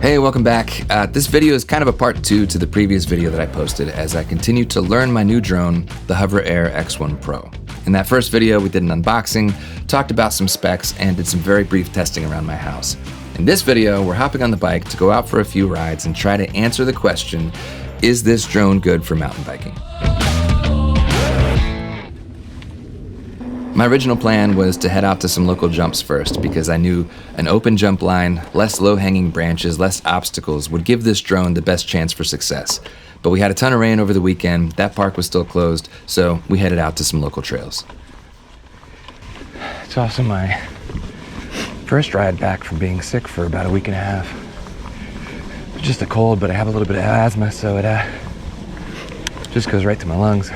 Hey, welcome back. This video is kind of a part 2 to the previous video that I posted as I continue to learn my new drone, the Hover Air X1Pro. In that first video, we did an unboxing, talked about some specs, and did some very brief testing around my house. In this video, we're hopping on the bike to go out for a few rides and try to answer the question, is this drone good for mountain biking? My original plan was to head out to some local jumps first because I knew an open jump line, less low-hanging branches, less obstacles would give this drone the best chance for success. But we had a ton of rain over the weekend, that park was still closed, so we headed out to some local trails. It's also my first ride back from being sick for about a week and a half. It's just a cold, but I have a little bit of asthma, so it just goes right to my lungs.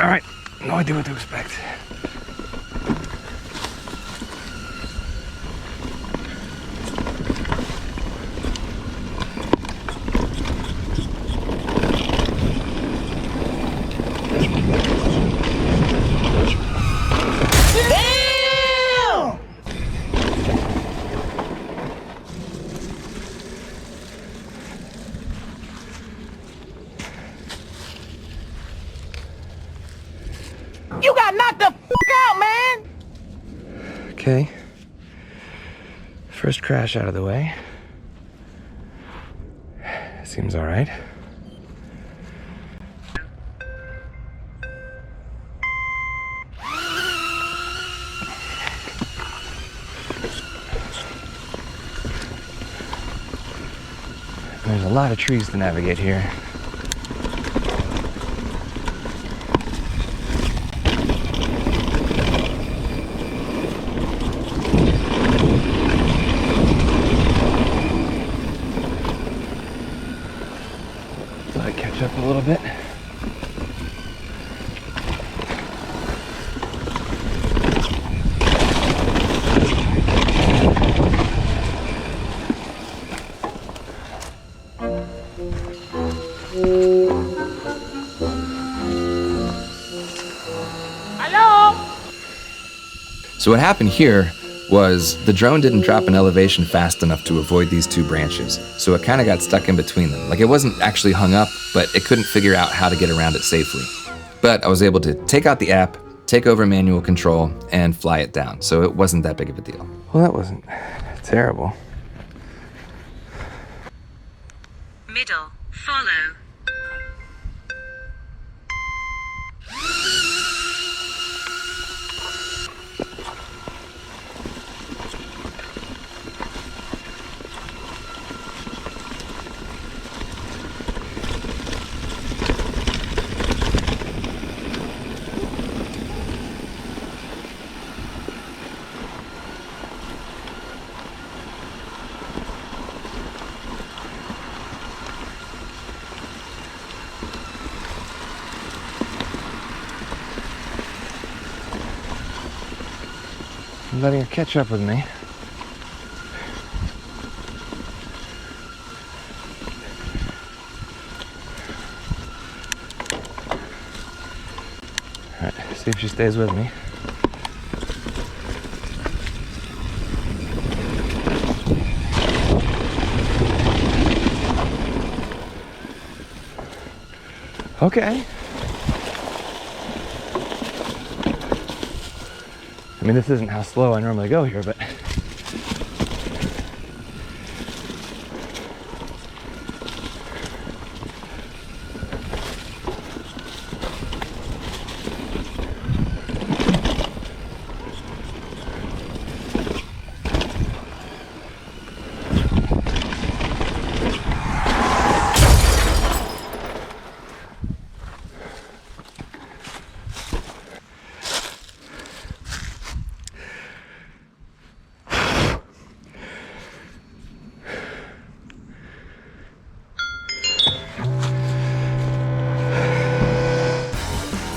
All right, no idea what to expect. Damn! You got knocked the f*** out, man! Okay. First crash out of the way. Seems all right. There's a lot of trees to navigate here. Catch up a little bit. Hello? So what happened here was the drone didn't drop an elevation fast enough to avoid these two branches, so it kind of got stuck in between them. Like, it wasn't actually hung up, but it couldn't figure out how to get around it safely. But I was able to take out the app, take over manual control, and fly it down, so it wasn't that big of a deal. Well, that wasn't terrible. Middle, follow. I'm letting her catch up with me. All right, see if she stays with me. Okay. I mean, this isn't how slow I normally go here, but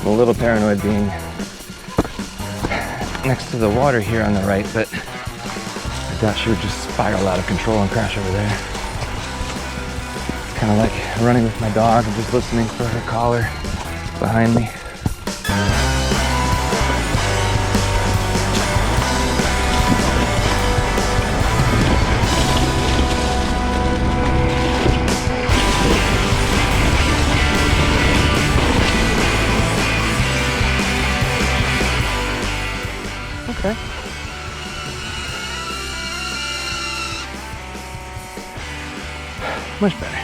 I'm a little paranoid being next to the water here on the right, but I doubt she would just spiral out of control and crash over there. kind of like running with my dog and just listening for her collar behind me. Okay. Much better.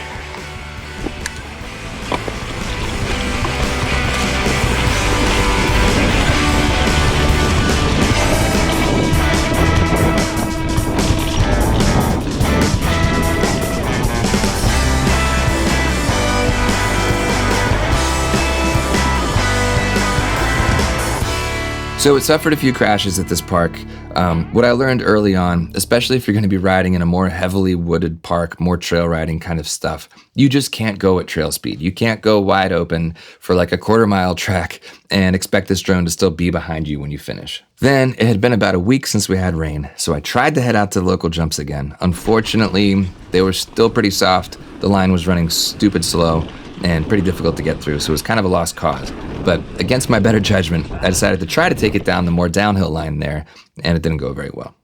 So it suffered a few crashes at this park. What I learned early on, especially if you're going to be riding in a more heavily wooded park, more trail riding kind of stuff, you just can't go at trail speed. You can't go wide open for like a quarter-mile track and expect this drone to still be behind you when you finish. Then it had been about a week since we had rain, so I tried to head out to the local jumps again. Unfortunately, they were still pretty soft. The line was running stupid slow and pretty difficult to get through, so it was kind of a lost cause. But against my better judgment, I decided to try to take it down the more downhill line there, and it didn't go very well.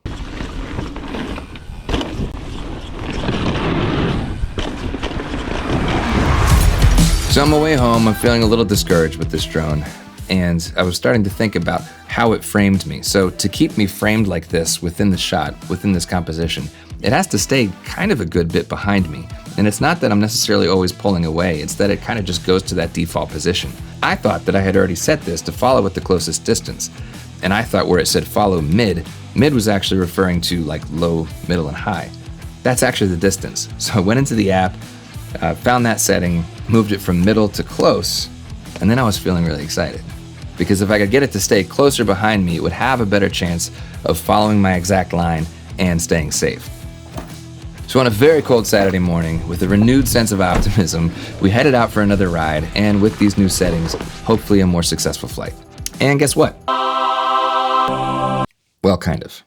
So on my way home, I'm feeling a little discouraged with this drone, and I was starting to think about how it framed me. So to keep me framed like this within the shot, within this composition, it has to stay kind of a good bit behind me. And it's not that I'm necessarily always pulling away, it's that it kind of just goes to that default position. I thought that I had already set this to follow at the closest distance. And I thought where it said follow mid was actually referring to like low, middle, and high. That's actually the distance. So I went into the app, found that setting, moved it from middle to close, and then I was feeling really excited. Because if I could get it to stay closer behind me, it would have a better chance of following my exact line and staying safe. So on a very cold Saturday morning, with a renewed sense of optimism, we headed out for another ride, and with these new settings, hopefully a more successful flight. And guess what? Well, kind of.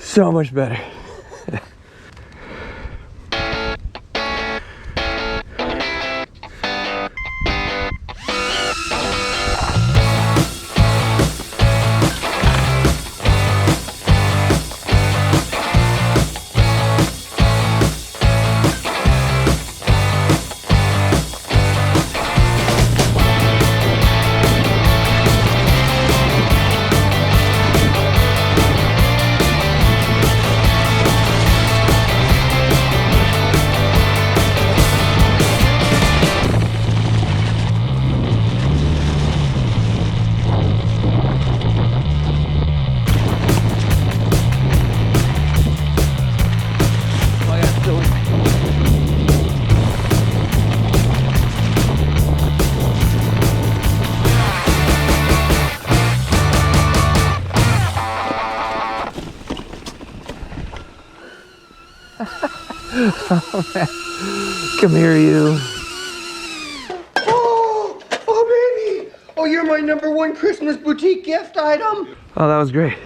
So much better. Oh, man. Come here, you. Oh, baby! Oh, you're my #1 Christmas boutique gift item. Oh, that was great.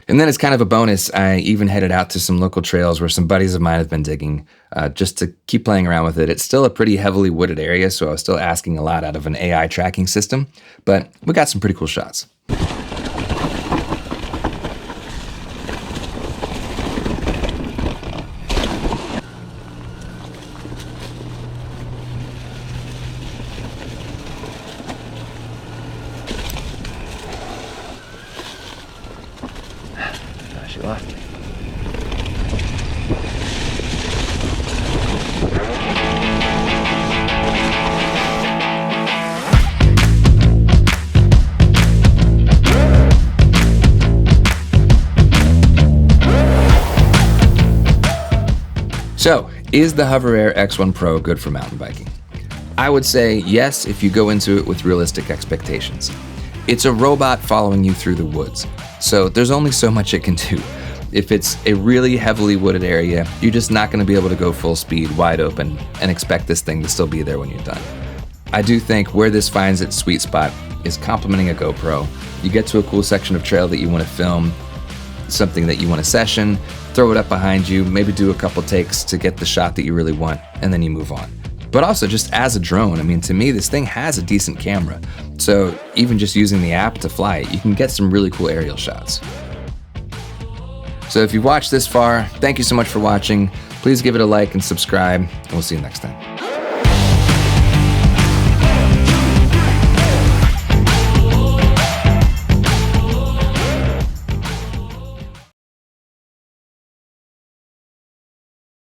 And then as kind of a bonus, I even headed out to some local trails where some buddies of mine have been digging just to keep playing around with it. It's still a pretty heavily wooded area, so I was still asking a lot out of an AI tracking system, but we got some pretty cool shots. She lost me. So, is the Hover Air X1Pro good for mountain biking? I would say yes if you go into it with realistic expectations. It's a robot following you through the woods, so there's only so much it can do. If it's a really heavily wooded area, you're just not going to be able to go full speed, wide open, and expect this thing to still be there when you're done. I do think where this finds its sweet spot is complementing a GoPro. You get to a cool section of trail that you want to film, something that you want to session, throw it up behind you, maybe do a couple takes to get the shot that you really want, and then you move on. But also just as a drone, I mean, to me, this thing has a decent camera. So even just using the app to fly it, you can get some really cool aerial shots. So if you've watched this far, thank you so much for watching. Please give it a like and subscribe, and we'll see you next time.